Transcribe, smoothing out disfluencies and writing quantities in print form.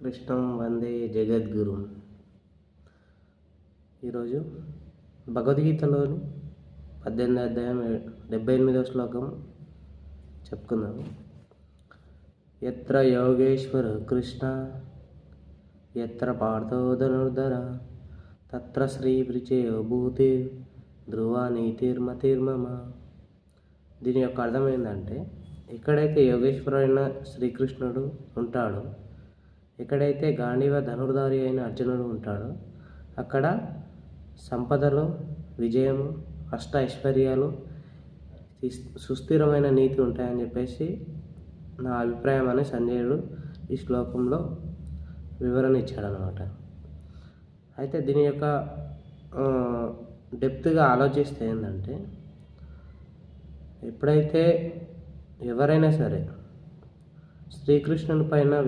కృష్ణం వందే జగద్గురు. ఈరోజు భగవద్గీతలోని 18వ అధ్యాయం 78వ శ్లోకం చెప్పుకుందాము. ఎత్ర యోగేశ్వర కృష్ణ ఎత్ర పార్థో ధనుర్ధర తత్ర శ్రీ విజయో భూతి ధ్రువ నీతిర్మతిర్మమ. దీని యొక్క అర్థం ఏంటంటే, ఎక్కడైతే యోగేశ్వరుడైన శ్రీకృష్ణుడు ఉంటాడో, ఎక్కడైతే గాంధీవ ధనుర్ధారి అయిన అర్జునుడు ఉంటాడో, అక్కడ సంపదలు, విజయము, అష్ట ఐశ్వర్యాలు, సుస్థిరమైన నీతి ఉంటాయని చెప్పేసి నా అభిప్రాయం అని సంజయుడు ఈ శ్లోకంలో వివరణ ఇచ్చాడనమాట. అయితే దీని యొక్క డెప్త్గా ఆలోచిస్తే ఏంటంటే, ఎప్పుడైతే ఎవరైనా సరే శ్రీకృష్ణుని పైన